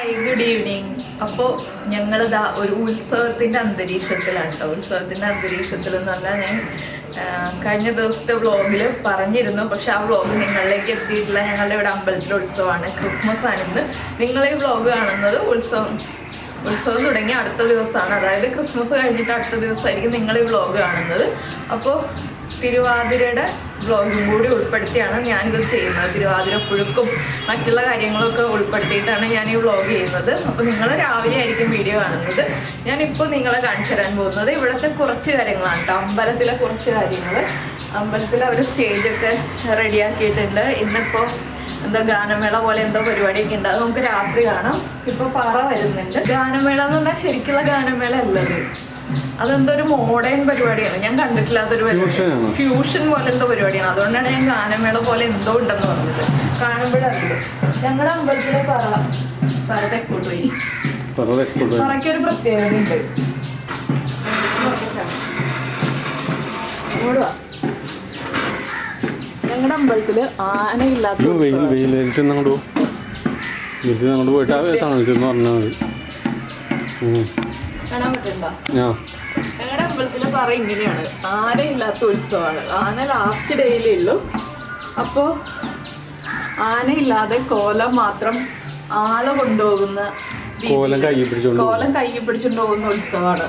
Hi, good evening. അപ്പോൾ ഞങ്ങളിതാ ഒരു ഉത്സവത്തിൻ്റെ അന്തരീക്ഷത്തിലാണ് കേട്ടോ. ഉത്സവത്തിൻ്റെ അന്തരീക്ഷത്തിൽ എന്ന് പറഞ്ഞാൽ ഞാൻ കഴിഞ്ഞ ദിവസത്തെ വ്ളോഗിൽ പറഞ്ഞിരുന്നു, പക്ഷെ ആ വ്ളോഗ് നിങ്ങളിലേക്ക് എത്തിയിട്ടില്ല. ഞങ്ങളുടെ ഇവിടെ അമ്പലത്തിലെ ഉത്സവമാണ്, ക്രിസ്മസ് ആണിന്ന്. നിങ്ങൾ ഈ വ്ളോഗ് കാണുന്നത് ഉത്സവം തുടങ്ങി അടുത്ത ദിവസമാണ്, അതായത് ക്രിസ്മസ് കഴിഞ്ഞിട്ട് അടുത്ത ദിവസമായിരിക്കും നിങ്ങൾ ഈ വ്ളോഗ് കാണുന്നത്. അപ്പോൾ തിരുവാതിരയുടെ വ്ളോഗും കൂടി ഉൾപ്പെടുത്തിയാണ് ഞാനിത് ചെയ്യുന്നത്. തിരുവാതിര പുഴുക്കും മറ്റുള്ള കാര്യങ്ങളൊക്കെ ഉൾപ്പെടുത്തിയിട്ടാണ് ഞാൻ ഈ വ്ളോഗ് ചെയ്യുന്നത്. അപ്പോൾ നിങ്ങൾ രാവിലെ ആയിരിക്കും വീഡിയോ കാണുന്നത്. ഞാനിപ്പോൾ നിങ്ങളെ കാണിച്ചു തരാൻ പോകുന്നത് ഇവിടുത്തെ കുറച്ച് കാര്യങ്ങളാണ് കേട്ടോ. അമ്പലത്തിലെ കുറച്ച് കാര്യങ്ങൾ. അമ്പലത്തിൽ അവർ സ്റ്റേജൊക്കെ റെഡിയാക്കിയിട്ടുണ്ട്. ഇന്നിപ്പോൾ എന്തോ ഗാനമേള പോലെ എന്തോ പരിപാടിയൊക്കെ ഉണ്ട്, അത് നമുക്ക് രാത്രി കാണാം. ഇപ്പോൾ പറ വരുന്നുണ്ട്. ഗാനമേള എന്ന് പറഞ്ഞാൽ ശരിക്കുള്ള ഗാനമേള അല്ലത്, അതെന്തോ ഒരു മോഡേൺ പരിപാടിയാണ്, ഞാൻ കണ്ടിട്ടില്ലാത്തൊരു പരിപാടി, ഫ്യൂഷൻ പോലെ എന്തോ പരിപാടിയാണ്. അതുകൊണ്ടാണ് ഞാൻ ഗാനമേള പോലെ എന്തോ ഉണ്ടെന്ന് പറഞ്ഞത്. കാണുമ്പോഴല്ലോ ഞങ്ങളുടെ അമ്പലത്തിലെ പറ തെക്കോട്ട് പോയി. പറയ്ക്കൊരു പ്രത്യേകത ഉണ്ട്. ഞങ്ങളുടെ അമ്പലത്തില് ആനയില്ലാത്ത കാണാൻ പറ്റണ്ട. ഞങ്ങളുടെ അമ്പലത്തില് പറ ഇങ്ങനെയാണ്, ആനയില്ലാത്ത ഉത്സവമാണ്. ആന ലാസ്റ്റ് ഡേയിലേ ഉള്ളൂ. അപ്പോൾ ആനയില്ലാതെ കോലം മാത്രം ആളെ കൊണ്ടുപോകുന്ന, കോലം കൈ പിടിച്ചുകൊണ്ട് പോകുന്ന ഉത്സവമാണ്.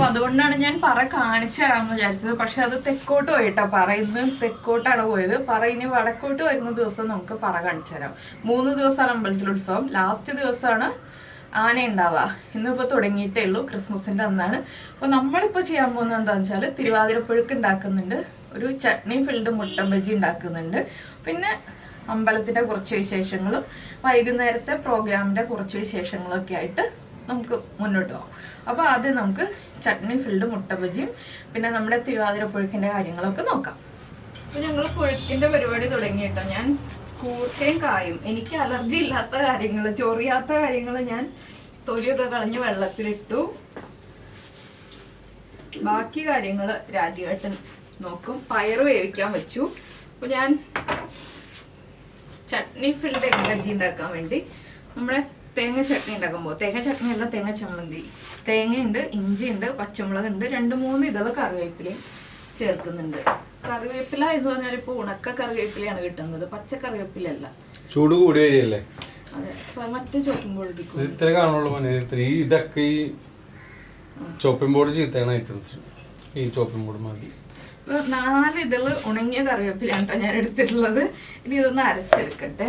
അതുകൊണ്ടാണ് ഞാൻ പറ കാണിച്ചു തരാമെന്ന് വിചാരിച്ചത്. പക്ഷെ അത് തെക്കോട്ട് പോയിട്ടാ. പറ ഇന്ന് തെക്കോട്ടാണ് പോയത്. പറ ഇനി വടക്കോട്ട് വരുന്ന ദിവസം നമുക്ക് പറ കാണിച്ചു തരാം. 3 ദിവസമാണ് അമ്പലത്തിൽ ഉത്സവം. ലാസ്റ്റ് ദിവസമാണ് ആന ഉണ്ടാവുക. ഇന്നിപ്പോൾ തുടങ്ങിയിട്ടേ ഉള്ളൂ, ക്രിസ്മസിൻ്റെ അന്നാണ്. അപ്പോൾ നമ്മളിപ്പോൾ ചെയ്യാൻ പോകുന്നത് എന്താണെന്ന് വെച്ചാൽ തിരുവാതിരപ്പുഴുക്ക് ഉണ്ടാക്കുന്നുണ്ട്, ഒരു ചട്നി ഫിൽഡ് മുട്ട ബജി ഉണ്ടാക്കുന്നുണ്ട്, പിന്നെ അമ്പലത്തിൻ്റെ കുറച്ച് വിശേഷങ്ങളും വൈകുന്നേരത്തെ പ്രോഗ്രാമിൻ്റെ കുറച്ച് വിശേഷങ്ങളൊക്കെ ആയിട്ട് നമുക്ക് മുന്നോട്ട് പോകാം. അപ്പോൾ ആദ്യം നമുക്ക് ചട്നി ഫിൽഡ് മുട്ട ബജിയും പിന്നെ നമ്മുടെ തിരുവാതിരപ്പുഴുക്കിൻ്റെ കാര്യങ്ങളൊക്കെ നോക്കാം. അപ്പോൾ ഞങ്ങൾ പുഴുക്കിൻ്റെ പരിപാടി തുടങ്ങിയിട്ടോ. ഞാൻ കൂർക്കയും കായും, എനിക്ക് അലർജി ഇല്ലാത്ത കാര്യങ്ങൾ, ചൊറിയാത്ത കാര്യങ്ങൾ ഞാൻ തൊലിയൊക്കെ കളഞ്ഞ് വെള്ളത്തിലിട്ടു. ബാക്കി കാര്യങ്ങൾ രാജുവേട്ടൻ നോക്കും. പയറ് വേവിക്കാൻ വെച്ചു. അപ്പോൾ ഞാൻ ചട്നി ഫിൽഡ് എഗ് ബജി ഉണ്ടാക്കാൻ വേണ്ടി നമ്മുടെ തേങ്ങ ചട്നി ഉണ്ടാക്കുമ്പോൾ, തേങ്ങ ചട്നി അല്ല, തേങ്ങ ചമ്മന്തി, തേങ്ങയുണ്ട്, ഇഞ്ചിയുണ്ട്, പച്ചമുളകുണ്ട്, 2-3 ഇതള് കറിവേപ്പിലയും ചേർക്കുന്നുണ്ട്. കറിവേപ്പില എന്ന് പറഞ്ഞാൽ ഇപ്പോൾ ഉണക്ക കറിവേപ്പിലയാണ് കിട്ടുന്നത്, പച്ച കറിവേപ്പിലല്ല. ചൂട് കൂടി വരികയല്ലേ? അതെ, മറ്റേ ചോപ്പിംഗ് ബോർഡ് ഇതൊക്കെ ഈ ചോപ്പിംഗ് ബോർഡ് ചീത്തയാണ് ഐറ്റംസ്. ഈ ചോപ്പിംഗ് ബോർഡ് മതി. 4 ഇതള് ഉണങ്ങിയ കറിവേപ്പിലാണ് കേട്ടോ ഞാൻ എടുത്തിട്ടുള്ളത്. ഇനി ഇതൊന്ന് അരച്ചെടുക്കട്ടെ.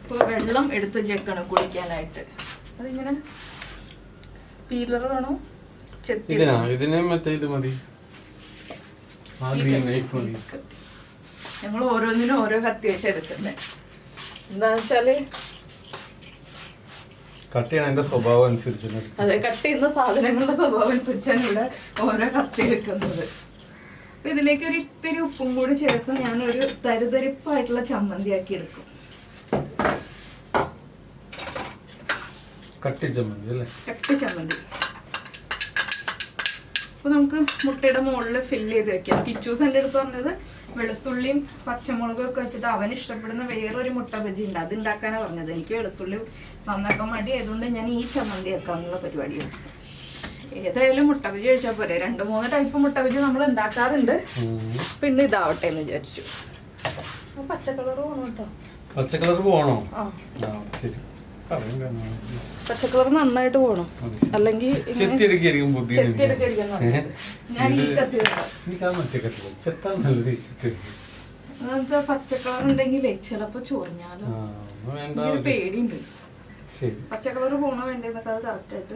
ഇപ്പോൾ വെള്ളം എടുത്ത് വെച്ചേക്കണം കുടിക്കാനായിട്ട്. അതിങ്ങനെ പീലർ വേണോ? ഞങ്ങൾ ഓരോന്നിനും ഓരോ കത്തി വെച്ച് എടുക്കുന്നത്. എന്താന്ന് വെച്ചാല് സ്വഭാവം അനുസരിച്ച്, അതെ, കട്ട് ചെയ്യുന്ന സാധനങ്ങളുടെ സ്വഭാവം അനുസരിച്ചാണ് ഇവിടെ ഓരോ കത്തി വെക്കുന്നത്. അപ്പൊ ഇതിലേക്ക് ഒരു ഇത്തിരി ഉപ്പും കൂടി ചേർത്ത് ഞാനൊരു തരിതരിപ്പായിട്ടുള്ള ചമ്മന്തി ആക്കി എടുക്കും. കട്ടി ചമ്മന്തി. അപ്പൊ നമുക്ക് മുട്ടയുടെ മുകളിൽ ഫില്ല് ചെയ്ത് വെക്കാം. കിച്ചൂസ് എൻ്റെ അടുത്ത് പറഞ്ഞത് വെളുത്തുള്ളിയും പച്ചമുളകും ഒക്കെ വെച്ചിട്ട് അവന് ഇഷ്ടപ്പെടുന്ന വേറൊരു മുട്ട ബജി ഉണ്ട്, അത് ഉണ്ടാക്കാനാണ് പറഞ്ഞത്. എനിക്ക് വെളുത്തുള്ളി നന്നാക്കാൻ മടി ആയതുകൊണ്ട് ഞാൻ ഈ ചമ്മന്തി വെക്കാന്നുള്ള പരിപാടിയാണ്. ഏതായാലും മുട്ട ബജി കഴിച്ചാൽ പോരെ. 2-3 ടൈപ്പ് മുട്ട ബജി നമ്മൾ ഉണ്ടാക്കാറുണ്ട്. അപ്പൊ ഇന്ന് ഇതാവട്ടെ എന്ന് വിചാരിച്ചു. പച്ചക്കളർ പോകണം കേട്ടോ. പച്ചക്കളർ പോകണോ? പച്ചക്കളർ നന്നായിട്ട് പോകണം, അല്ലെങ്കിൽ പച്ചക്കളർ ഉണ്ടെങ്കിലേ ചിലപ്പോ ചൊറിഞ്ഞാലോ പേടിയുണ്ട്. പച്ചക്കളർ പോണോ വേണ്ടെന്നൊക്കെ അത് കറക്റ്റ് ആയിട്ട്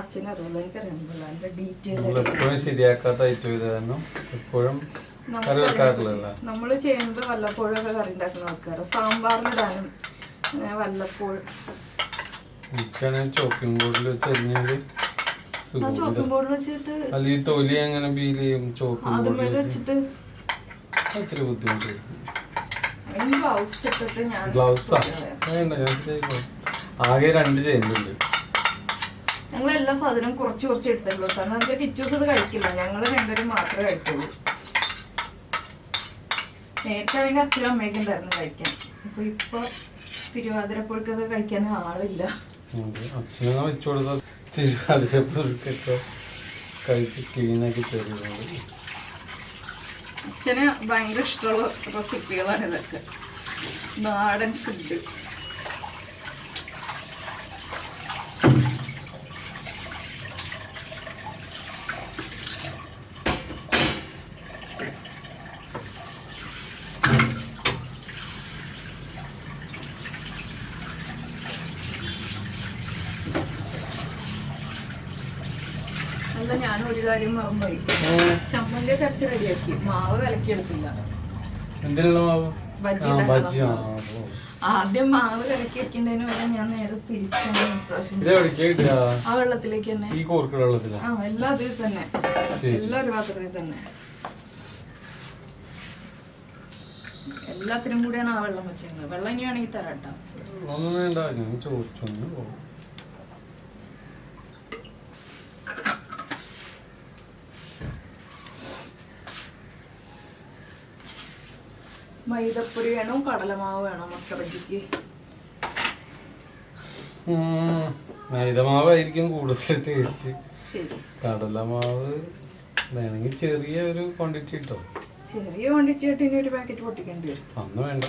അച്ഛനറിയാലോ, എനിക്കറിയാമല്ലോ അതിന്റെ ഡീറ്റെയിൽ. നമ്മള് ചെയ്യുന്നത് വല്ലപ്പോഴും ഒക്കെ കറി ഉണ്ടാക്കുന്ന ആൾക്കാര്, സാമ്പാറിലിടാനും വല്ലപ്പോഴും. ചോപ്പിംഗ് ബോർഡിൽ വെച്ചിട്ട് വെച്ചിട്ട് ആകെ 2 ചെയ്യുന്നുണ്ട്. ഞങ്ങൾ എല്ലാ സാധനവും കുറച്ച് എടുത്തുള്ളൂ. കാരണം എന്താ കിച്ചൂസ് ഇത് കഴിക്കില്ല, ഞങ്ങൾ 2 മാത്രമേ കഴിക്കുള്ളൂ. നേരത്തെ ആണെങ്കിൽ അച്ഛനും അമ്മയൊക്കെ ഉണ്ടായിരുന്നു കഴിക്കാൻ. അപ്പൊ ഇപ്പൊ തിരുവാതിരപ്പുഴക്കൊക്കെ കഴിക്കാൻ ആളില്ല. അച്ഛനെ വെച്ചു കൊടുത്ത തിരുവാതിരപ്പുഴക്കൊക്കെ കഴിച്ച് ക്ലീനാക്കി തരുന്നത്. അച്ഛന് ഭയങ്കര ഇഷ്ടമുള്ള റെസിപ്പികളാണ് ഇതൊക്കെ, നാടൻ ഫുഡ്. അല്ല, ഞാനൊരു കാര്യം മറന്നുപോയി. ചമ്മന്തി കരച്ച് റെഡിയാക്കി, മാവ് കലക്കിയെടുത്തില്ല. എന്തിനുള്ള മാവ്? ബജ്ജി. ആദ്യം മാവ് കലക്കി വെക്കേണ്ടതിന് വരെ ഞാൻ നേരെ തിരിച്ചാണ് ആ വെള്ളത്തിലേക്ക് തന്നെ. ആ, എല്ലാം അതിൽ തന്നെ, എല്ലാം ഒരു പാത്രത്തിൽ തന്നെ. എല്ലാത്തിനും കൂടിയാണ് ആ വെള്ളം വെച്ചിരുന്നത്. വെള്ളം ഇനി വേണമെങ്കിൽ തരാട്ടോ. മൈദപ്പൊടി വേണോ കടലമാവ് വേണോ മുട്ട ബജിക്ക്? മൈദമാവായിരിക്കും കൂടുതൽ ടേസ്റ്റ്. ശരി, കടലമാവ് വേണമെങ്കിൽ ചെറിയ ഒരു ക്വാണ്ടിറ്റി കിട്ടോ. ചെറിയ ക്വാണ്ടിറ്റി ആയിട്ട് ഇനി ഒരു പാക്കറ്റ് പൊട്ടിക്കേണ്ടി വരും. അന്ന് വേണ്ട.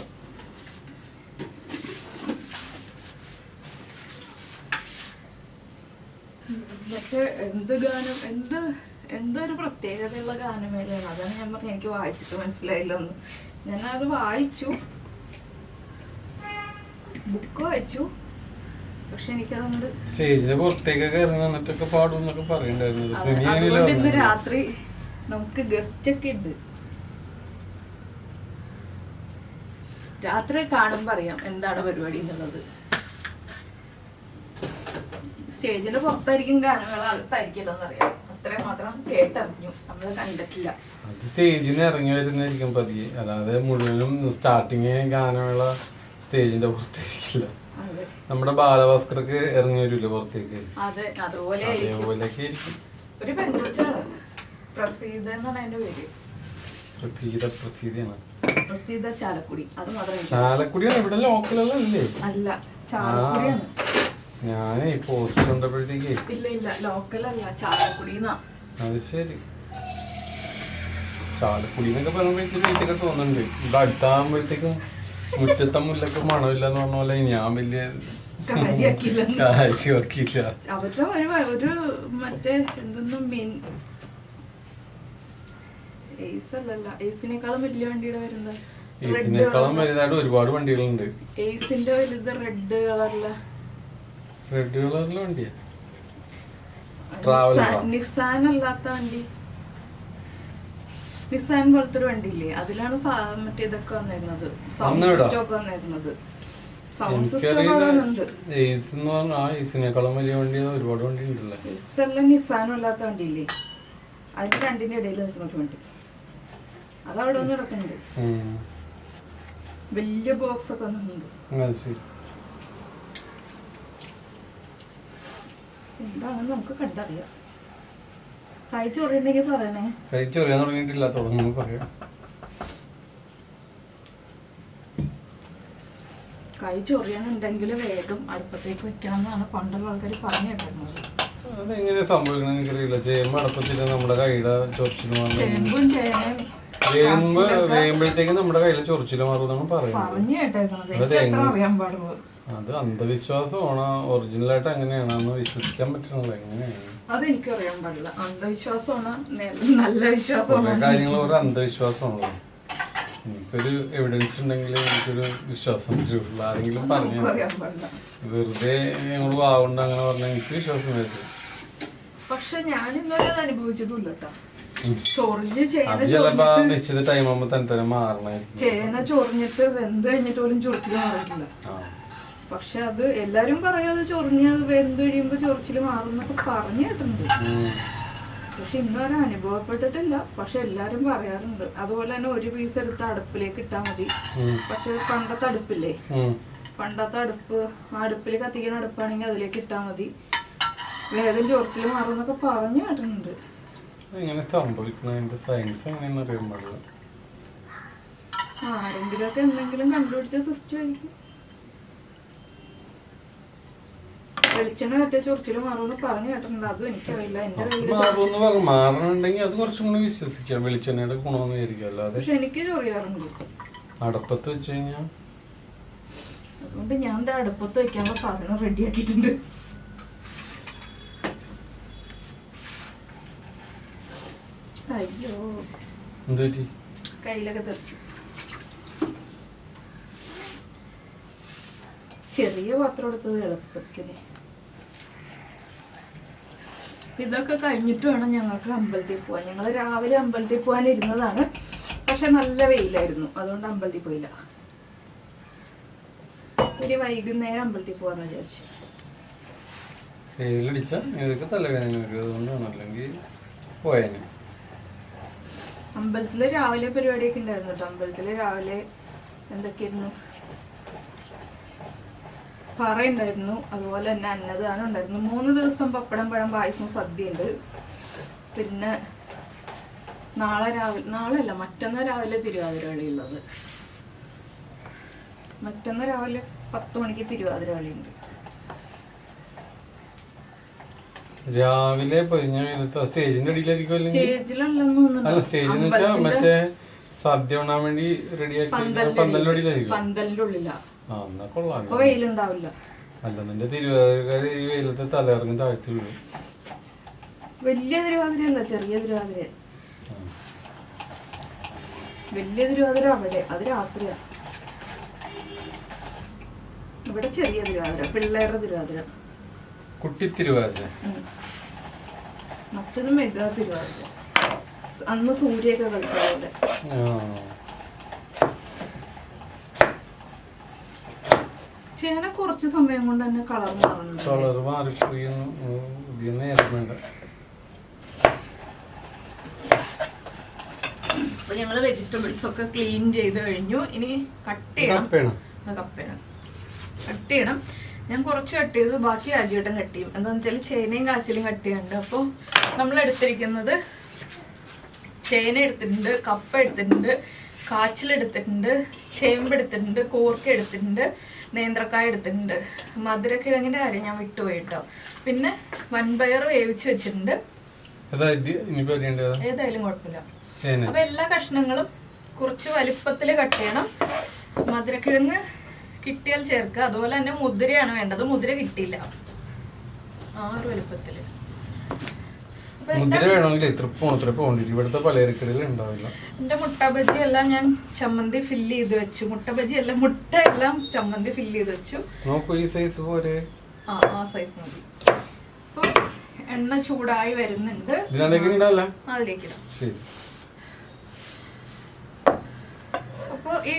മറ്റേ എന്ത് ഗാനം, എന്തൊരു പ്രത്യേകതയുള്ള ഗാനമേളയാണ്. അതാണ് ഞാൻ പറഞ്ഞത്, എനിക്ക് വായിച്ചിട്ട് മനസ്സിലായില്ലെന്ന്. ഞാനത് വായിച്ചു, ബുക്ക് വായിച്ചു, പക്ഷെ എനിക്കതുകൊണ്ട് സ്റ്റേജിന്റെ പുറത്തേക്കൊക്കെ ഇറങ്ങി വന്നിട്ടൊക്കെ പാടും എന്നൊക്കെ പറയണ്ടായിരുന്നു. അതുകൊണ്ട് ഇന്ന് രാത്രി നമുക്ക് ഗസ്റ്റ് ഒക്കെ ഉണ്ട്. രാത്രി കാണുമ്പോ അറിയാം എന്താണ് പരിപാടി എന്നുള്ളത്. സ്റ്റേജിന്റെ പുറത്തായിരിക്കും ഗാനമേള, അകത്തായിരിക്കില്ലെന്നറിയാം. അത്രയും മാത്രം കേട്ടറിഞ്ഞു, നമ്മള് കണ്ടിട്ടില്ല. അത് സ്റ്റേജിന് ഇറങ്ങി വരുന്നതായിരിക്കും പതിയെ, അല്ലാതെ മുഴുവനും സ്റ്റാർട്ടിങ് ഗാനമേള സ്റ്റേജിന്റെ പുറത്തായിരിക്കില്ല. നമ്മുടെ ബാലഭാസ്കർക്ക് ഇറങ്ങി വരില്ല പുറത്തേക്ക്, അതേപോലെയൊക്കെ ആയിരിക്കും. ഒരു പെൺകൊച്ചാണ് പ്രസീത എന്നാണ് അതിന്റെ പേര്. പ്രസീതയാണ്. പ്രസീത ചാലക്കുടി. അത് മാത്രമേ. ചാലക്കുടിയാണ് ഇവിടെ ലോക്കലല്ലേ? അല്ല, ചാലക്കുടിയാണ്. ഞാനേ പോസ്റ്റ് കണ്ടപ്പോഴത്തേക്ക് ഇല്ല ലോക്കലല്ല, ചാലക്കുടിന്നാ. അത് ശരി. ചാലക്കുടി എന്നൊക്കെ പറയുമ്പോഴത്തേക്കൊക്കെ തോന്നുന്നുണ്ട്. ഇവിടെ അടുത്താകുമ്പോഴത്തേക്കും മുറ്റത്തെ മുല്ലക്ക് മണമില്ലെന്ന് പറഞ്ഞ പോലെ ഞാൻ വലിയ കാര്യമാക്കിയില്ല. അവരുടെ ഒരു മറ്റേ എന്തൊന്നും മീൻ എയ്സിനേക്കാളും വലിയ വണ്ടിയുടെ വരുന്നത്. എയ്സിനേക്കാളും വലുതായിട്ട് ഒരുപാട് വണ്ടികളുണ്ട്. എയ്സിന്റെ വലുത് റെഡ് കളറിലെ വണ്ടിയാ. നിസാൻ അല്ലാത്ത വണ്ടി, നിസാൻ പോലത്തെ ഒരു വണ്ടിയില്ലേ, അതിലാണ് മറ്റേ ഇതൊക്കെ വന്നിരുന്നത്, സൗണ്ട് സിസ്റ്റം ഒക്കെ വന്നിരുന്നത്. സൗണ്ട് സിസ്റ്റം എയ്സിനേക്കാളും വലിയ വണ്ടി ഒരുപാട് വണ്ടി ഉണ്ടല്ലോ. എയ്സല്ല നിസാനും അല്ലാത്ത വണ്ടിയില്ലേ, അതിന്റെ രണ്ടിന്റെ ഇടയിൽ നിൽക്കുന്ന ഒരു വണ്ടി, അതവിടെ ഒന്ന് കിടക്കുന്നുണ്ട്. വലിയ ബോക്സ് ഒക്കെ വന്നിട്ടുണ്ട്. എന്താണെന്ന് നമുക്ക് കണ്ടറിയാം. കഴിച്ചൊറിയുണ്ടെങ്കിൽ പറയണേ. കഴിച്ചൊറിയാൻ തുടങ്ങിയിട്ടില്ല, തുടങ്ങുമ്പോൾ പറയാം. കഴിച്ചൊറിയാനുണ്ടെങ്കിൽ വേഗം അടുപ്പത്തേക്ക് വെക്കണം എന്നാണ് പണ്ടുള്ള ആൾക്കാർ പറഞ്ഞു കേട്ടിരുന്നത്. അതെങ്ങനെ സംഭവിക്കണം എനിക്കറിയില്ല. ചേമ്പ് അടുപ്പത്തിട്ട് നമ്മുടെ കൈയുടെ ചൊറിച്ചിലും ചേമ്പും ചേനയും വേകുമ്പോഴത്തേക്കും നമ്മുടെ കയ്യിലെ ചൊറിച്ചിലും മാറുമെന്നാണ് പറഞ്ഞു കേട്ടേക്കണത്. അറിയാൻ പാടുള്ളൂ. അത് അന്ധവിശ്വാസമാണ്. ഒറിജിനലായിട്ട് അങ്ങനെയാണെന്ന് വിശ്വസിക്കാൻ പറ്റണല്ലോ. എങ്ങനെയാണ് അതെനിക്ക് അറിയാൻ പാടില്ല. അന്ധവിശ്വാസമാണ്, നല്ല വിശ്വാസമാണ്. കാര്യങ്ങൾ ഒരു അന്ധവിശ്വാസമാണല്ലോ. എനിക്കൊരു എവിഡൻസ് ഉണ്ടെങ്കിൽ എനിക്കൊരു വിശ്വാസം വരുള്ളൂ. ആരെങ്കിലും പറഞ്ഞു വെറുതെ ഞങ്ങൾ വാവുണ്ട് അങ്ങനെ പറഞ്ഞാൽ എനിക്ക് വിശ്വാസം വരും. പക്ഷെ ഞാൻ ഇന്നലെ അനുഭവിച്ചിട്ടില്ല കേട്ടോ. ചൊറിഞ്ഞ് നിശ്ചിത ടൈം ആകുമ്പോ തന്നെ മാറണേ. ചേന ചൊറിഞ്ഞിട്ട് വെന്ത് കഴിഞ്ഞിട്ട് പോലും ചൊറിച്ചില് മാറിയിട്ടില്ല. പക്ഷെ അത് എല്ലാരും പറയാതെ ചൊറിഞ്ഞത് വെന്ത് കഴിയുമ്പോ ചൊറിച്ചില് മാറുന്നൊക്കെ പറഞ്ഞു കേട്ടിട്ടുണ്ട്. പക്ഷെ ഇന്നുവരെ അനുഭവപ്പെട്ടിട്ടില്ല. പക്ഷെ എല്ലാരും പറയാറുണ്ട്. അതുപോലെ തന്നെ ഒരു പീസ് എടുത്ത് അടുപ്പിലേക്ക് ഇട്ടാ മതി. പക്ഷെ പണ്ടത്തെ അടുപ്പില്ലേ, പണ്ടത്തെ അടുപ്പ്, അടുപ്പിൽ കത്തിക്കുന്ന അടുപ്പാണെങ്കിൽ അതിലേക്ക് ഇട്ടാ മതി, വേഗം ചൊറിച്ചില് മാറുന്നൊക്കെ പറഞ്ഞു കേട്ടിട്ടുണ്ട്. എങ്ങനെ സംഭവിക്കണ സയൻസ് എങ്ങനെയെന്ന് അറിയാൻ പാടില്ല. ആരെങ്കിലുമൊക്കെ എന്തെങ്കിലും കണ്ടുപിടിച്ച സിസ്റ്റം ആയിരിക്കും. വെളിച്ചെണ്ണ മറ്റേ ചൊറിച്ചില് മാറുമെന്ന് പറഞ്ഞു കേട്ടിട്ടുണ്ട്. അതും എനിക്കറിയില്ല. എന്റെ കയ്യിൽ മാറണുണ്ടെങ്കിൽ അത് കുറച്ചും കൂടി വിശ്വസിക്കാം. വെളിച്ചെണ്ണയുടെ ഗുണമെന്ന് വിചാരിക്കും. അല്ലാതെ പക്ഷെ എനിക്ക് ചൊറിയാറുണ്ട് അടപ്പത്ത് വെച്ച് കഴിഞ്ഞാൽ. അതുകൊണ്ട് ഞാൻ എന്റെ അടുപ്പത്ത് വെക്കാനുള്ള സാധനം റെഡിയാക്കിയിട്ടുണ്ട്. അയ്യോ എന്തുപറ്റി? കയ്യിലൊക്കെ തെറിച്ചു. ചെറിയ പാത്രം എടുത്തത് എളുപ്പത്തിന്. ഇതൊക്കെ കഴിഞ്ഞിട്ട് വേണം ഞങ്ങൾക്ക് അമ്പലത്തിൽ പോവാൻ. ഞങ്ങൾ രാവിലെ അമ്പലത്തിൽ പോകാൻ ഇരുന്നതാണ്. പക്ഷെ നല്ല വെയിലായിരുന്നു, അതുകൊണ്ട് അമ്പലത്തിൽ പോയില്ല. ഒരു വൈകുന്നേരം അമ്പലത്തിൽ പോവാന്ന് വിചാരിച്ചു. വെയിലടിച്ച ഇതൊക്കെ തലവേദന വരും, അതുകൊണ്ടാണ്. അല്ലെങ്കിൽ പോയേനെ. അമ്പലത്തില് രാവിലെ പരിപാടിയൊക്കെ ഉണ്ടായിരുന്നു കേട്ടോ. അമ്പലത്തില് രാവിലെ എന്തൊക്കെയായിരുന്നു, പറയുണ്ടായിരുന്നു. അതുപോലെ തന്നെ അന്നദാനം ഉണ്ടായിരുന്നു. 3 ദിവസം പപ്പടം, പഴം, പായസം, സദ്യ ഉണ്ട്. പിന്നെ നാളെയല്ല മറ്റന്നാൾ രാവിലെ തിരുവാതിര കളിയുള്ളത്. മറ്റന്നാൾ രാവിലെ 10 മണിക്ക് തിരുവാതിര കളിയുണ്ട്. രാവിലെ സ്റ്റേജിന്റെ അടിയിലായിരിക്കും. സ്റ്റേജിലല്ലെന്ന് സ്റ്റേജിന്ന് വെച്ചാൽ മറ്റേ സദ്യ ഉണ്ണാൻ വേണ്ടി റെഡിയാക്കി പന്തലിന്റെ അടിയിലായിരിക്കും. പന്തലിന്റെ ഉള്ളിലാ. എന്നാ കൊള്ളാം. അപ്പൊ വെയിലുണ്ടാവില്ല. അല്ല, നിന്റെ തിരുവാതിരക്കാര് ഈ വെയിലത്തെ തലയിറങ്ങി താഴ്ത്തി വീഴും. വലിയ തിരുവാതിരയല്ല, ചെറിയ തിരുവാതിര. വലിയ തിരുവാതിര അവിടെ, അത് രാത്രിയാ. ഇവിടെ ചെറിയ തിരുവാതിര, പിള്ളേരുടെ തിരുവാതിര, കുട്ടി തിരുവാതിര. മറ്റൊന്നും മെഗാ തിരുവാതിര. അന്ന് സൂര്യൊക്കെ കളിച്ച പോലെ. ചേന കുറച്ച് സമയം കൊണ്ട് തന്നെ കളർ മാറുന്നുണ്ട്. കളർ മാറിപ്പോയി. അപ്പൊ ഞങ്ങള് വെജിറ്റബിൾസ് ഒക്കെ ക്ലീൻ ചെയ്ത് കഴിഞ്ഞു. ഇനി കട്ട് ചെയ്യണം. കട്ട് ചെയ്യണം. ഞാൻ കുറച്ച് കട്ട് ചെയ്തു, ബാക്കി രാജുവേട്ടൻ കട്ട് ചെയ്യും. എന്താണെന്ന് വെച്ചാൽ ചേനയും കാച്ചിലും കട്ട് ചെയ്യാനുണ്ട്. അപ്പോൾ നമ്മൾ എടുത്തിരിക്കുന്നത് ചേന എടുത്തിട്ടുണ്ട്, കപ്പ എടുത്തിട്ടുണ്ട്, കാച്ചിലെടുത്തിട്ടുണ്ട്, ചേമ്പ് എടുത്തിട്ടുണ്ട്, കോർക്ക എടുത്തിട്ടുണ്ട്, നേന്ത്രക്കായ എടുത്തിട്ടുണ്ട്. മധുരക്കിഴങ്ങിന്റെ കാര്യം ഞാൻ വിട്ടുപോയി കേട്ടോ. പിന്നെ വൻപയർ വേവിച്ച് വെച്ചിട്ടുണ്ട്. ഏതായാലും കുഴപ്പമില്ല. അപ്പൊ എല്ലാ കഷ്ണങ്ങളും കുറച്ച് വലിപ്പത്തിൽ കട്ട് ചെയ്യണം. മധുരക്കിഴങ്ങ് കിട്ടിയാൽ ചേർക്കുക. അതുപോലെ തന്നെ മുതിരയാണ് വേണ്ടത്. മുതിര കിട്ടിയില്ല. ആ ഒരു വലുപ്പത്തില്. എന്റെ മുട്ട ബജി എല്ലാം ഞാൻ ചമ്മന്തി ഫില്ല് ചെയ്ത് വെച്ചു. മുട്ട ബജി എല്ലാം, മുട്ട എല്ലാം ചമ്മന്തി ഫില്ല് ചെയ്ത് വെച്ചു. ആ സൈസ് മതി. അപ്പൊ എണ്ണ ചൂടായി വരുന്നുണ്ട്. അതിലേക്ക് ഇടാം. അപ്പൊ ഈ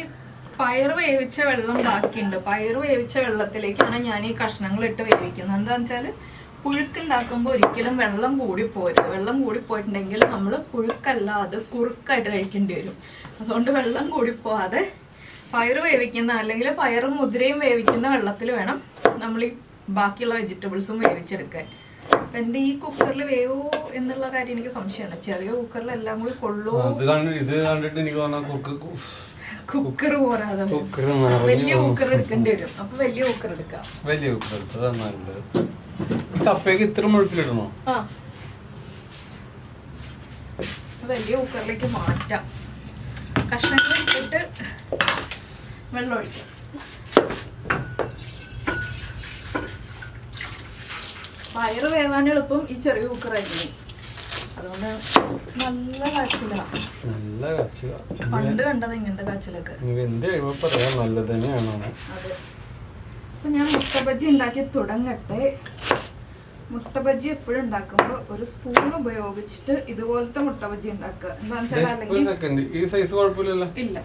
പയറ് വേവിച്ച വെള്ളം ബാക്കിയുണ്ട്. പയറ് വേവിച്ച വെള്ളത്തിലേക്കാണ് ഞാൻ ഈ കഷ്ണങ്ങൾ ഇട്ട് വേവിക്കുന്നത്. എന്താണെന്ന് വെച്ചാൽ പുഴുക്കുണ്ടാക്കുമ്പോൾ ഒരിക്കലും വെള്ളം കൂടി പോരുത്. വെള്ളം കൂടി പോയിട്ടുണ്ടെങ്കിൽ നമ്മൾ പുഴുക്കല്ല, അത് കുറുക്കായിട്ട് കഴിക്കേണ്ടി വരും. അതുകൊണ്ട് വെള്ളം കൂടി പോവാതെ പയറ് വേവിക്കുന്ന, അല്ലെങ്കിൽ പയറും മുതിരയും വേവിക്കുന്ന വെള്ളത്തിൽ വേണം നമ്മൾ ഈ ബാക്കിയുള്ള വെജിറ്റബിൾസും വേവിച്ചെടുക്കാൻ. അപ്പം എൻ്റെ ഈ കുക്കറിൽ വേവോ എന്നുള്ള കാര്യം എനിക്ക് സംശയമാണ്. ചെറിയ കുക്കറിൽ എല്ലാം കൂടി കൊള്ളൂ. കുക്കർ പോരാതെ വലിയ കുക്കർ എടുക്കേണ്ടി വരും. അപ്പൊ വലിയ കുക്കർ എടുക്കാം. കപ്പയ്ക്ക് ഇത്ര മുഴുക്കിലിടണോ? ആ, വലിയ കുക്കറിലേക്ക് മാറ്റാം. കഷ്ണങ്ങൾ ഇട്ടിട്ട് വെള്ളം ഒഴിക്കാം. പയറ് വേവാൻ എളുപ്പം ഈ ചെറിയ കുക്കറായിരുന്നു. അതുകൊണ്ട് നല്ല കാച്ചിലാണ്. പണ്ട് കണ്ടത് ഇങ്ങനത്തെ കാച്ചിലൊക്കെ. അതെ. അപ്പൊ ഞാൻ മുട്ട ബജി ഉണ്ടാക്കി തുടങ്ങട്ടെ. മുട്ട ബജി എപ്പോഴും ഉണ്ടാക്കുമ്പോ ഒരു സ്പൂൺ ഉപയോഗിച്ചിട്ട് ഇതുപോലത്തെ മുട്ട ബജി ഉണ്ടാക്കുക. എന്താണെന്ന് വെച്ചാൽ ഇല്ല,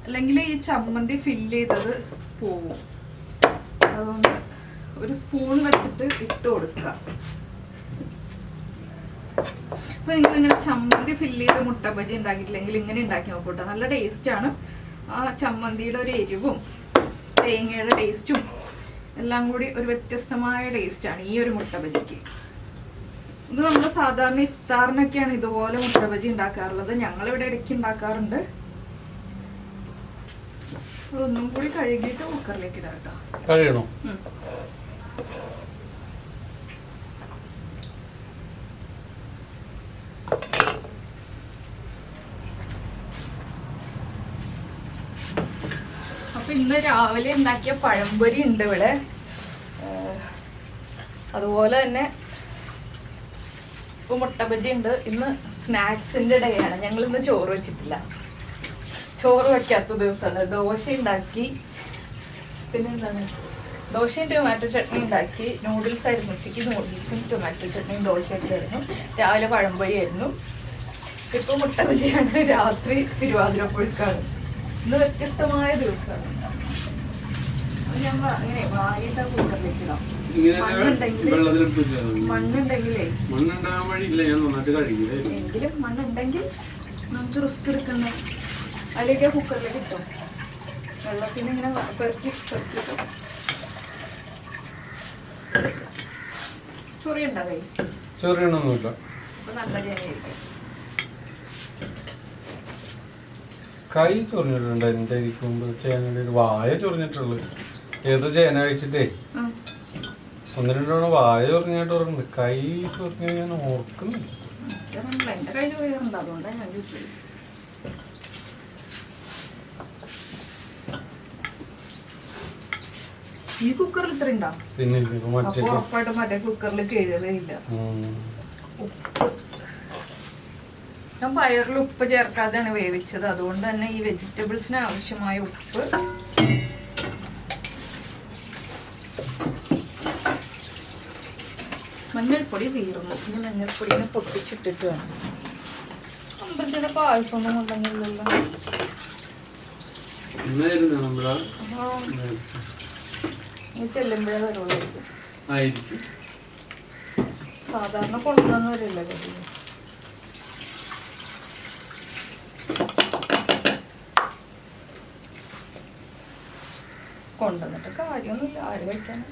അല്ലെങ്കിൽ ഈ ചമ്മന്തി ഫില്ല് ചെയ്തത് പോവും. അതുകൊണ്ട് ഒരു സ്പൂൺ വെച്ചിട്ട് ഇട്ട് കൊടുക്കുക. അപ്പൊ നിങ്ങളിങ്ങനെ ചമ്മന്തി ഫില്ല് ചെയ്ത് മുട്ട ബജി ഉണ്ടാക്കിയിട്ടില്ലെങ്കിൽ ഇങ്ങനെ ഉണ്ടാക്കി നോക്കൂട്ടോ. നല്ല ടേസ്റ്റാണ്. ആ ചമ്മന്തിയുടെ ഒരു എരിവും തേങ്ങയുടെ ടേസ്റ്റും എല്ലാം കൂടി ഒരു വ്യത്യസ്തമായ ടേസ്റ്റാണ് ഈ ഒരു മുട്ട ബജിക്ക്. ഇത് നമ്മൾ സാധാരണ ഇഫ്താറിനൊക്കെയാണ് ഇതുപോലെ മുട്ട ബജി ഉണ്ടാക്കാറുള്ളത്. ഞങ്ങളിവിടെ ഇടയ്ക്ക് ഉണ്ടാക്കാറുണ്ട്. അതൊന്നും കൂടി കഴുകിയിട്ട് കുക്കറിലേക്ക് ഇടാം കേട്ടോ. കഴിയണോ? അപ്പൊ ഇന്ന് രാവിലെ ഉണ്ടാക്കിയ പഴംപൊരി ഉണ്ട് ഇവിടെ. അതുപോലെ തന്നെ ഇപ്പൊ മുട്ട ബജി ഉണ്ട്. ഇന്ന് സ്നാക്സിന്റെ ഡേ ആണ്. ഞങ്ങൾ ഇന്ന് ചോറ് വെച്ചിട്ടില്ല. ചോറ് വയ്ക്കാത്ത ദിവസമാണ്. ദോശ ഉണ്ടാക്കി, പിന്നെ എന്താണ്, ദോശയും ടൊമാറ്റോ ചട്നി ഉണ്ടാക്കി. നൂഡിൽസ് ആയിരുന്നു ഉച്ചയ്ക്ക്. നൂഡിൽസും ടൊമാറ്റോ ചട്നിയും ദോശയൊക്കെ ആയിരുന്നു. രാവിലെ പഴംപൊരി ആയിരുന്നു. ഇപ്പൊ മുട്ട ബജിയാണ്. രാത്രി തിരുവാതിരപ്പുഴുക്കാണ്. ഇന്ന് വ്യത്യസ്തമായ ദിവസമാണ്. ഞാൻ അങ്ങനെ വാരിട്ട കുക്കറിലേക്കിടാം. മണ്ണുണ്ടെങ്കിലേ എങ്കിലും മണ്ണുണ്ടെങ്കിൽ നമുക്ക് റിസ്ക് എടുക്കണ്ട. അതിലേക്ക് കുക്കറിലേക്ക് ഇട്ടോ. വെള്ളത്തിന് ഇങ്ങനെ പെറുക്കി ചൊറിയുണ്ടാവേ. ചൊറിയണമൊന്നുമില്ല. അപ്പൊ നല്ല ജനയായിരിക്കും. കൈ ചൊറിഞ്ഞിട്ടുണ്ട്. എന്റെ ഇരിക്കുമ്പോ ചേനയുടെ വായ ചൊറിഞ്ഞിട്ടുള്ളു. ഏതോ ചേന കഴിച്ചിട്ടേ 1-2 തവണ വായ ചൊറിഞ്ഞായിട്ട് ഓർക്കുന്നുണ്ട്. കൈ ചൊറിഞ്ഞ ഞാൻ ഓർക്കുന്നില്ല. എന്റെ കൈ ചൊറിയാറുണ്ട്. അതുകൊണ്ടാണ് ഞാൻ ചോദിച്ചത്. ഈ കുക്കറിൽ ഇത്ര ഉണ്ടാവും. പിന്നെ ഉറപ്പായിട്ടും മറ്റേ കുക്കറിൽ ചെയ്തതേ ഇല്ല. ഉപ്പ് ഞാൻ പയറിൽ ഉപ്പ് ചേർക്കാതെയാണ് വേവിച്ചത്. അതുകൊണ്ട് തന്നെ ഈ വെജിറ്റബിൾസിന് ആവശ്യമായ ഉപ്പ്. മഞ്ഞൾപ്പൊടി തീർന്നു. ഇനി മഞ്ഞൾപ്പൊടിനെ പൊട്ടിച്ചിട്ടിട്ട് വേണം. അമ്പലത്തിന്റെ പായസമൊന്നും ഉണ്ടെങ്കിലല്ലോ. ചെല്ലുമ്പോഴേ വരുള്ളൂ. സാധാരണ കൊണ്ടുവന്നവരല്ലേ കഥ. കൊണ്ടുവന്നിട്ട് കാര്യമൊന്നുമില്ല. ആര് കഴിക്കാനാ?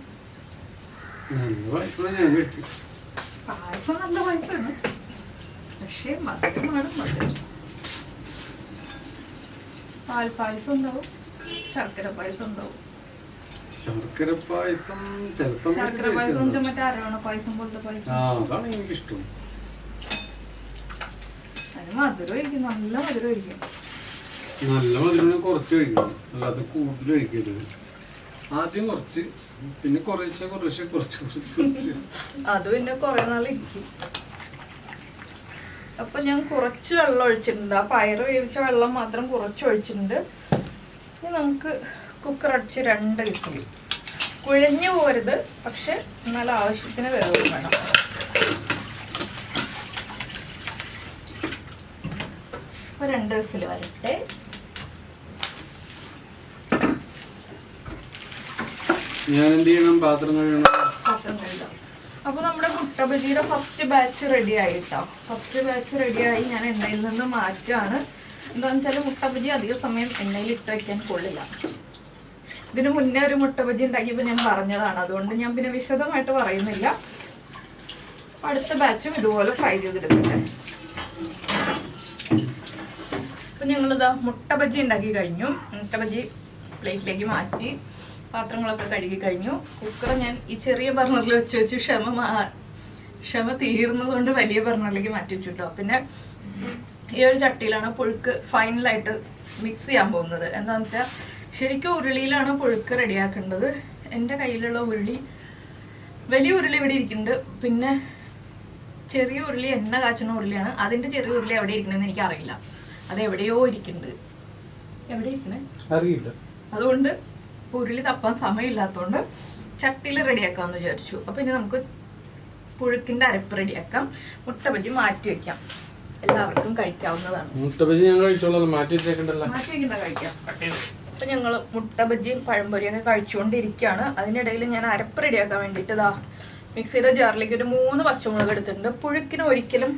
പായസം നല്ല പായസമാണ്. പക്ഷേ മധുരമാണ്. മധുരം പാൽപ്പായസം ഉണ്ടാവും, ശർക്കര പായസം ഉണ്ടാവും. ശർക്കര പായസം മറ്റേ അരവണ പായസം പോലത്തെ പായസം. അതിന് മധുരം ഒഴിക്കും. നല്ല മധുരം ഒഴിക്കും. നല്ല മധുരം കുറച്ച് കഴിക്കണം, അല്ലാതെ കൂടുതൽ കഴിക്കരുത്. ആദ്യം കുറച്ച്, പിന്നെ കുറച്ച് അത് പിന്നെ കുറെ നാളിരിക്കും. അപ്പൊ ഞാൻ കുറച്ച് വെള്ളം ഒഴിച്ചിട്ടുണ്ട്. ആ പയറ് വേവിച്ച വെള്ളം മാത്രം കുറച്ച് ഒഴിച്ചിട്ടുണ്ട്. ഇനി നമുക്ക് കുക്കർ അടിച്ച് 2 വിസിൽ. കുഴഞ്ഞു പോരുത്, പക്ഷെ എന്നാൽ ആവശ്യത്തിന് വേവ് വേണം. അപ്പൊ 2 വിസിൽ വരട്ടെ. ഞാൻ എന്ത് ചെയ്യണം? പാത്രം കഴുകണം. അപ്പൊ നമ്മുടെ മുട്ട ബജിയുടെ ഫസ്റ്റ് ബാച്ച് റെഡി ആയിട്ടോ. ഫസ്റ്റ് ബാച്ച് റെഡിയായി. ഞാൻ എണ്ണയിൽ നിന്ന് മാറ്റാണ്. എന്താണെന്ന് വെച്ചാൽ മുട്ട ബജി അധിക സമയം എണ്ണയിൽ ഇട്ട് വയ്ക്കാൻ കൊള്ളില്ല. ഇതിനു മുന്നേ ഒരു മുട്ട ബജി ഉണ്ടാക്കിയപ്പോൾ ഞാൻ പറഞ്ഞതാണ്. അതുകൊണ്ട് ഞാൻ പിന്നെ വിശദമായിട്ട് പറയുന്നില്ല. അടുത്ത ബാച്ചും ഇതുപോലെ ഫ്രൈ ചെയ്തെടുക്കട്ടെ. അപ്പൊ ഞങ്ങളിതാ മുട്ട ബജി ഉണ്ടാക്കി കഴിഞ്ഞു. മുട്ട ബജി പ്ലേറ്റിലേക്ക് മാറ്റി. പാത്രങ്ങളൊക്കെ കഴുകി കഴിഞ്ഞു. കുക്കർ ഞാൻ ഈ ചെറിയ ബർണറിൽ വെച്ച് ക്ഷമ തീർന്നതുകൊണ്ട് വലിയ ബർണറിലേക്ക് മാറ്റി വെച്ചു കേട്ടോ. പിന്നെ ഈ ഒരു ചട്ടിയിലാണ് പുഴുക്ക് ഫൈനലായിട്ട് മിക്സ് ചെയ്യാൻ പോകുന്നത്. എന്താണെന്ന് വെച്ചാൽ ശരിക്കും ഉരുളിയിലാണ് പുഴുക്ക് റെഡിയാക്കേണ്ടത്. എൻ്റെ കയ്യിലുള്ള ഉരുളി, വലിയ ഉരുളി ഇവിടെ ഇരിക്കുന്നുണ്ട്. പിന്നെ ചെറിയ ഉരുളി എണ്ണ കാച്ചുന്ന ഉരുളിയാണ്. അതിൻ്റെ ചെറിയ ഉരുളി എവിടെ ഇരിക്കണമെന്ന് എനിക്കറിയില്ല. അത് എവിടെയോ ഇരിക്കുന്നുണ്ട്. എവിടെ ഇരിക്കണേ അറിയില്ല. അതുകൊണ്ട് ഉരുളി തപ്പാൻ സമയമില്ലാത്തതുകൊണ്ട് ചട്ടിയിൽ റെഡിയാക്കാമെന്ന് വിചാരിച്ചു. അപ്പം ഇനി നമുക്ക് പുഴുക്കിൻ്റെ അരപ്പ് റെഡിയാക്കാം. മുട്ട ബജി മാറ്റി വെക്കാം. എല്ലാവർക്കും കഴിക്കാവുന്നതാണ്. മുട്ട ബജി ഞാൻ കഴിച്ചോളാം. മാറ്റി വെച്ചേക്കണ്ടല്ലോ. മാറ്റി വെക്കണ്ട, കഴിക്കാം. അപ്പം ഞങ്ങൾ മുട്ട ബജിയും പഴംപൊരിയൊക്കെ കഴിച്ചുകൊണ്ടിരിക്കുകയാണ്. അതിനിടയിൽ ഞാൻ അരപ്പ് റെഡിയാക്കാൻ വേണ്ടിയിട്ട് ഇതാ മിക്സിയുടെ ജാറിലേക്ക് ഒരു 3 പച്ചമുളക് എടുത്തിട്ടുണ്ട്. പുഴുക്കിന് ഒരിക്കലും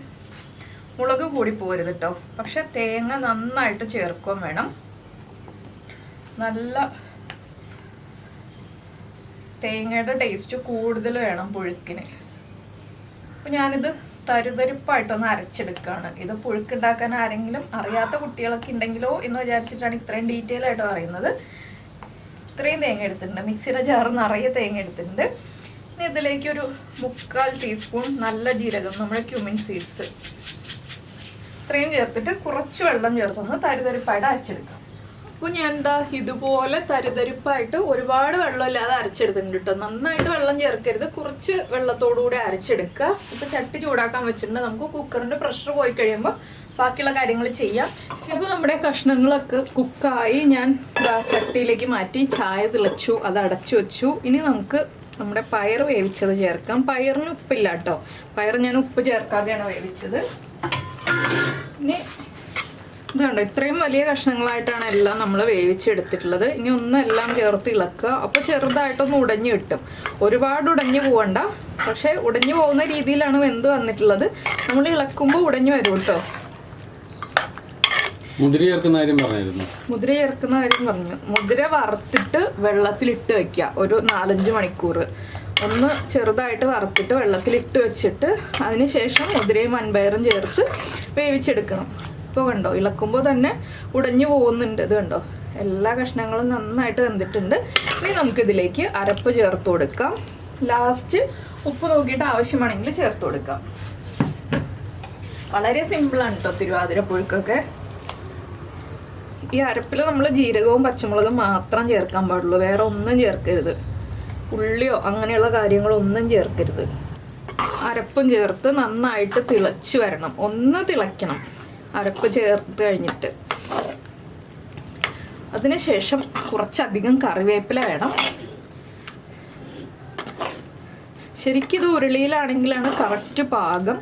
മുളക് കൂടി പോരുത് കേട്ടോ. പക്ഷെ തേങ്ങ നന്നായിട്ട് ചേർക്കുകയും വേണം. നല്ല തേങ്ങയുടെ ടേസ്റ്റ് കൂടുതൽ വേണം പുഴുക്കിന്. അപ്പം ഞാനിത് തരുതരിപ്പായിട്ടൊന്ന് അരച്ചെടുക്കുകയാണ്. ഇത് പുഴുക്കുണ്ടാക്കാൻ ആരെങ്കിലും അറിയാത്ത കുട്ടികളൊക്കെ ഉണ്ടെങ്കിലോ എന്ന് വിചാരിച്ചിട്ടാണ് ഇത്രയും ഡീറ്റെയിൽ ആയിട്ട് പറയുന്നത്. ഇത്രയും തേങ്ങ എടുത്തിട്ടുണ്ട്. മിക്സിയുടെ ജാറ് നിറയെ തേങ്ങ എടുത്തിട്ടുണ്ട്. ഇനി ഇതിലേക്ക് ഒരു 3/4 ടീസ്പൂൺ നല്ല ജീരകം, നമ്മുടെ ക്യുമിൻ സീഡ്സ് ഇത്രയും ചേർത്തിട്ട് കുറച്ച് വെള്ളം ചേർത്തൊന്ന് തരിതരിപ്പായിട്ട് അരച്ചെടുക്കാം. അപ്പോൾ ഞാൻ എന്താ ഇതുപോലെ തരിതരിപ്പായിട്ട് ഒരുപാട് വെള്ളമില്ലാതെ അരച്ചെടുത്തിട്ടുണ്ട് കേട്ടോ. നന്നായിട്ട് വെള്ളം ചേർക്കരുത്, കുറച്ച് വെള്ളത്തോടുകൂടി അരച്ചെടുക്കുക. ഇപ്പോൾ ചട്ടി ചൂടാക്കാൻ വെച്ചിട്ടുണ്ട്. നമുക്ക് കുക്കറിൻ്റെ പ്രഷർ പോയി കഴിയുമ്പോൾ ബാക്കിയുള്ള കാര്യങ്ങൾ ചെയ്യാം. ഇപ്പോൾ നമ്മുടെ കഷ്ണങ്ങളൊക്കെ കുക്കായി ഞാൻ ചട്ടിയിലേക്ക് മാറ്റി, ചായ തിളച്ചു, അത് അടച്ചു വെച്ചു. ഇനി നമുക്ക് നമ്മുടെ പയർ വേവിച്ചത് ചേർക്കാം. പയറിന് ഉപ്പില്ല കേട്ടോ, പയർ ഞാൻ ഉപ്പ് ചേർക്കാതെയാണ് വേവിച്ചത്. ഇനി ഇതുണ്ട്, ഇത്രയും വലിയ കഷ്ണങ്ങളായിട്ടാണ് എല്ലാം നമ്മൾ വേവിച്ചെടുത്തിട്ടുള്ളത്. ഇനി ഒന്നെല്ലാം ചേർത്ത് ഇളക്കുക. അപ്പോൾ ചെറുതായിട്ടൊന്ന് ഉടഞ്ഞു കിട്ടും. ഒരുപാട് ഉടഞ്ഞു പോകണ്ട, പക്ഷേ ഉടഞ്ഞു പോകുന്ന രീതിയിലാണ് വെന്ത് വന്നിട്ടുള്ളത്. നമ്മൾ ഇളക്കുമ്പോൾ ഉടഞ്ഞു വരും കേട്ടോ. മുതിര ചേർക്കുന്ന കാര്യം പറഞ്ഞിരുന്നു. മുതിര ചേർക്കുന്ന കാര്യം പറഞ്ഞു. മുതിര വറുത്തിട്ട് വെള്ളത്തിലിട്ട് വെക്കുക ഒരു 4-5 മണിക്കൂർ. ഒന്ന് ചെറുതായിട്ട് വറുത്തിട്ട് വെള്ളത്തിലിട്ട് വെച്ചിട്ട് അതിന് ശേഷം മുതിരയും വൻപയറും ചേർത്ത് വേവിച്ചെടുക്കണം. ഇപ്പോൾ കണ്ടോ, ഇളക്കുമ്പോൾ തന്നെ ഉടഞ്ഞു പോകുന്നുണ്ട്. ഇത് കണ്ടോ, എല്ലാ കഷ്ണങ്ങളും നന്നായിട്ട് വെന്തിട്ടുണ്ട്. ഇനി നമുക്കിതിലേക്ക് അരപ്പ് ചേർത്ത് കൊടുക്കാം. ലാസ്റ്റ് ഉപ്പ് നോക്കിയിട്ട് ആവശ്യമാണെങ്കിൽ ചേർത്ത് കൊടുക്കാം. വളരെ സിമ്പിളാണ് കേട്ടോ തിരുവാതിര പുഴുക്കൊക്കെ. ഈ അരപ്പിൽ നമ്മൾ ജീരകവും പച്ചമുളകും മാത്രം ചേർക്കാൻ പാടുള്ളൂ, വേറെ ഒന്നും ചേർക്കരുത്. ഉള്ളിയോ അങ്ങനെയുള്ള കാര്യങ്ങളൊന്നും ചേർക്കരുത്. അരപ്പും ചേർത്ത് നന്നായിട്ട് തിളച്ച് വരണം, ഒന്ന് തിളയ്ക്കണം അരപ്പ് ചേർത്ത് കഴിഞ്ഞിട്ട്. അതിനുശേഷം കുറച്ചധികം കറിവേപ്പില വേണം. ശരിക്കും ഇത് ഉരുളിയിലാണെങ്കിലാണ് കറക്റ്റ് പാകം.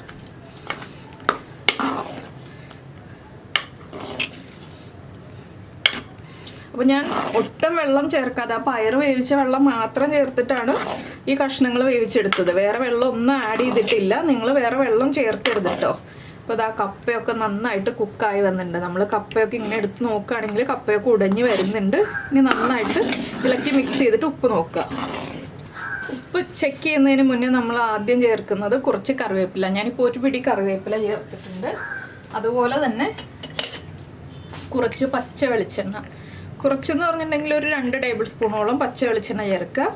അപ്പോൾ ഞാൻ ഒട്ടും വെള്ളം ചേർക്കാതെ ആ പയർ വേവിച്ച വെള്ളം മാത്രം ചേർത്തിട്ടാണ് ഈ കഷ്ണങ്ങൾ വേവിച്ചെടുത്തത്. വേറെ വെള്ളം ഒന്നും ആഡ് ചെയ്തിട്ടില്ല. നിങ്ങൾ വേറെ വെള്ളം ചേർക്കരുത് കേട്ടോ. അപ്പോൾ ഇതാ കപ്പയൊക്കെ നന്നായിട്ട് കുക്കായി വന്നിട്ടുണ്ട്. നമ്മൾ കപ്പയൊക്കെ ഇങ്ങനെ എടുത്ത് നോക്കുകയാണെങ്കിൽ കപ്പയൊക്കെ ഉടഞ്ഞ് വരുന്നുണ്ട്. ഇനി നന്നായിട്ട് ഇളക്കി മിക്സ് ചെയ്തിട്ട് ഉപ്പ് നോക്കുക. ഉപ്പ് ചെക്ക് ചെയ്യുന്നതിന് മുന്നേ നമ്മൾ ആദ്യം ചേർക്കുന്നത് കുറച്ച് കറിവേപ്പില. ഞാനിപ്പോൾ ഒരു പിടി കറിവേപ്പില ചേർത്തിട്ടുണ്ട്. അതുപോലെ തന്നെ കുറച്ച് പച്ച വെളിച്ചെണ്ണ, കുറച്ചെന്ന് പറഞ്ഞിട്ടുണ്ടെങ്കിൽ ഒരു 2 ടേബിൾ സ്പൂണോളം പച്ച വെളിച്ചെണ്ണ ചേർക്കുക.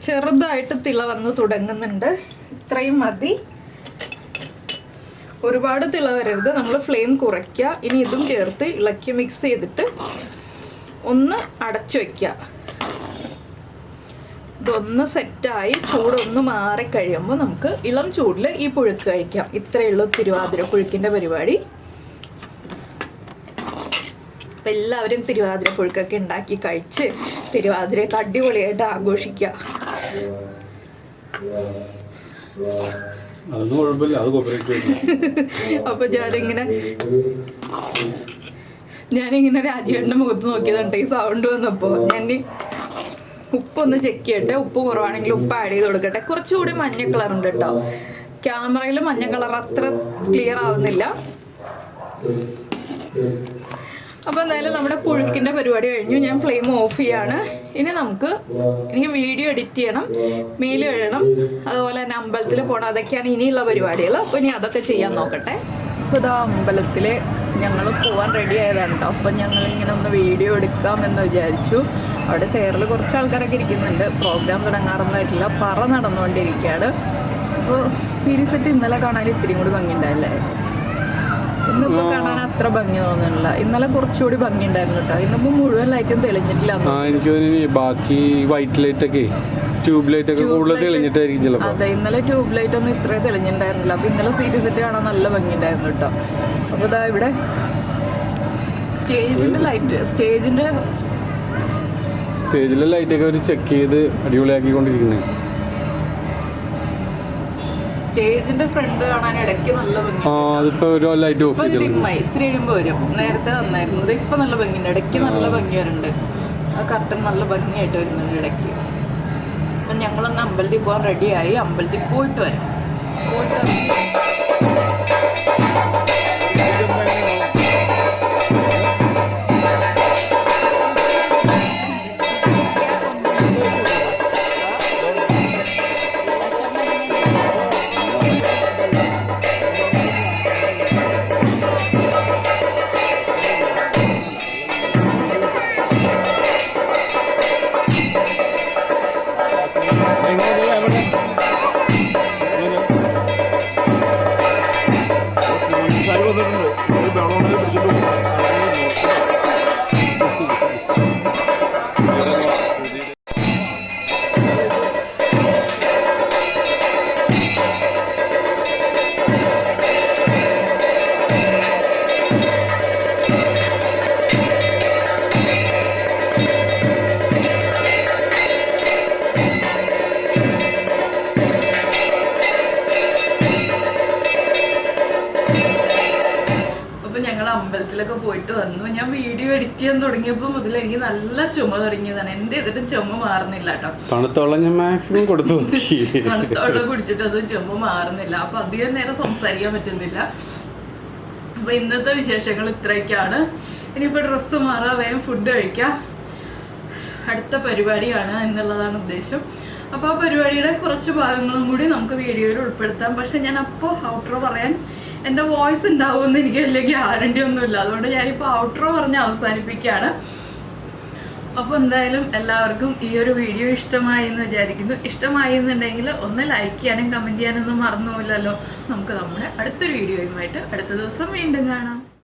ചെറുതായിട്ട് തിള വന്ന് തുടങ്ങുന്നുണ്ട്, ഇത്രയും മതി. ഒരുപാട് തിള വരരുത്, നമ്മൾ ഫ്ലെയിം കുറയ്ക്കുക. ഇനി ഇതും ചേർത്ത് ഇളക്കി മിക്സ് ചെയ്തിട്ട് ഒന്ന് അടച്ചു വയ്ക്കുക. ഇതൊന്ന് സെറ്റായി ചൂടൊന്ന് മാറിക്കഴിയുമ്പോൾ നമുക്ക് ഇളം ചൂടിൽ ഈ പുഴുക്ക് കഴിക്കാം. ഇത്രയേ ഉള്ളൂ തിരുവാതിര പുഴുക്കിൻ്റെ പരിപാടി. അപ്പം എല്ലാവരും തിരുവാതിര പുഴുക്കൊക്കെ ഉണ്ടാക്കി കഴിച്ച് തിരുവാതിരയൊക്കെ അടിപൊളിയായിട്ട് ആഘോഷിക്കുക. അപ്പൊ ഞാനിങ്ങനെ രാജേട്ടൻ്റെ മുഖത്ത് നോക്കിയതുണ്ട് ഈ സൗണ്ട് വന്നപ്പോൾ. ഞാൻ ഉപ്പൊന്ന് ചെക്ക് ചെയ്യട്ടെ, ഉപ്പ് കുറവാണെങ്കിൽ ഉപ്പ് ആഡ് ചെയ്ത് കൊടുക്കട്ടെ. കുറച്ചുകൂടി മഞ്ഞ കളറുണ്ട് കേട്ടോ, ക്യാമറയിൽ മഞ്ഞ കളർ അത്ര ക്ലിയർ ആവുന്നില്ല. അപ്പോൾ എന്തായാലും നമ്മുടെ പുഴുക്കിൻ്റെ പരിപാടി കഴിഞ്ഞു. ഞാൻ ഫ്ലെയിം ഓഫ് ചെയ്യാണ്. ഇനി എനിക്ക് വീഡിയോ എഡിറ്റ് ചെയ്യണം, മെയിൽ എഴുതണം, അതുപോലെ തന്നെ അമ്പലത്തിൽ പോകണം. അതൊക്കെയാണ് ഇനിയുള്ള പരിപാടികൾ. അപ്പോൾ ഇനി അതൊക്കെ ചെയ്യാൻ നോക്കട്ടെ. അപ്പോൾ ഇതാ അമ്പലത്തിൽ ഞങ്ങൾ പോകാൻ റെഡി ആയതാണ് കേട്ടോ. അപ്പം ഞങ്ങളിങ്ങനെ ഒന്ന് വീഡിയോ എടുക്കാമെന്ന് വിചാരിച്ചു. അവിടെ ചെയറിൽ കുറച്ച് ആൾക്കാരൊക്കെ ഇരിക്കുന്നുണ്ട്. പ്രോഗ്രാം തുടങ്ങാറൊന്നുമായിട്ടില്ല, പറ നടന്നുകൊണ്ടിരിക്കുകയാണ്. അപ്പോൾ സീരീസ് ആയിട്ട് ഇന്നലെ കാണാൻ ഇത്തിരി കൂടി ഭംഗിയുണ്ടായില്ലേ? ഇന്നിപ്പോൾ കാണാൻ അത്ര ഭംഗി തോന്നുന്നില്ല. ഇന്നലെ കുറച്ചുകൂടി ഭംഗി ഉണ്ടായിരുന്നു കേട്ടോ. ഇന്നിപ്പോൾ മുഴുവൻ ലൈറ്റും തെളിഞ്ഞിട്ടില്ല. ബാക്കി വൈറ്റ് ലൈറ്റ് ഒക്കെ ട്യൂബ് ലൈറ്റ് ഒക്കെ കൂടുതൽ തെളിഞ്ഞിട്ടായിരിക്കും ചിലപ്പോൾ. അതെ, ഇന്നലെ ട്യൂബ് ലൈറ്റ് ഒന്നും ഇത്രയും തെളിഞ്ഞിട്ടുണ്ടായിരുന്നില്ല. അപ്പോൾ ഇന്നലെ സീരീസ് ആയിട്ട് കാണാൻ നല്ല ഭംഗി ഉണ്ടായിരുന്നു കേട്ടോ. അപ്പോൾ ഇതാ ഇവിടെ സ്റ്റേജിലെ ലൈറ്റൊക്കെ അവർ ചെക്ക് ചെയ്ത് അടിപൊളിയാക്കിക്കൊണ്ടിരിക്കുന്നത്. സ്റ്റേജിന്റെ ഫ്രണ്ട് കാണാൻ ഇടയ്ക്ക് നല്ല ഭംഗി. ഇത്തിരി കഴിയുമ്പോൾ വരും. നേരത്തെ വന്നായിരുന്നു, ഇപ്പൊ നല്ല ഭംഗിയുണ്ട്. ഇടയ്ക്ക് നല്ല ഭംഗി വരുന്നുണ്ട്. ആ കർട്ടൻ നല്ല ഭംഗിയായിട്ട് വരുന്നുണ്ട് ഇടയ്ക്ക്. അപ്പം ഞങ്ങളൊന്ന് അമ്പലത്തിൽ പോകാൻ റെഡിയായി. അമ്പലത്തിൽ പോയിട്ട് വരാം. സുഖമായിട്ട് വന്നു. ഞാൻ വീഡിയോ എഡിറ്റ് ചെയ്യാൻ തുടങ്ങിയപ്പോൾ മുതൽ എനിക്ക് നല്ല ചുമ തുടങ്ങിയതാണ്. എന്ത് ചെയ്തിട്ടും ചുമ മാറുന്നില്ല കേട്ടോ. തണുത്തോളം ഞാൻ മാക്സിമം കൊടുത്തു തണുത്തോളം കുടിച്ചിട്ട് അത് ചുമ മാറുന്നില്ല. അപ്പൊ അധികം നേരം സംസാരിക്കാൻ പറ്റുന്നില്ല. അപ്പൊ ഇന്നത്തെ വിശേഷങ്ങൾ ഇത്രയൊക്കെയാണ്. ഇനിയിപ്പോൾ ഡ്രസ്സ് മാറാം, വേഗം ഫുഡ് കഴിക്കാം. അടുത്ത പരിപാടിയാണ് എന്നുള്ളതാണ് ഉദ്ദേശം. അപ്പോൾ ആ പരിപാടിയുടെ കുറച്ച് ഭാഗങ്ങളും കൂടി നമുക്ക് വീഡിയോയിൽ ഉൾപ്പെടുത്താം. പക്ഷെ ഞാൻ അപ്പോൾ ഔട്ട്രോ പറയാൻ എൻ്റെ വോയിസ് ഉണ്ടാവുമെന്ന് എനിക്ക് വലിയ ഗ്യാരണ്ടി ഒന്നുമില്ല. അതുകൊണ്ട് ഞാനിപ്പോൾ ഔട്ട്രോ പറഞ്ഞ് അവസാനിപ്പിക്കുകയാണ്. അപ്പോൾ എന്തായാലും എല്ലാവർക്കും ഈ ഒരു വീഡിയോ ഇഷ്ടമായി എന്ന് വിചാരിക്കുന്നു. ഇഷ്ടമായി എന്നുണ്ടെങ്കിൽ ഒന്ന് ലൈക്ക് ചെയ്യാനും കമൻറ്റ് ചെയ്യാനൊന്നും മറന്നുപോയില്ലല്ലോ. നമുക്ക് നമ്മുടെ അടുത്തൊരു വീഡിയോയുമായിട്ട് അടുത്ത ദിവസം വീണ്ടും കാണാം.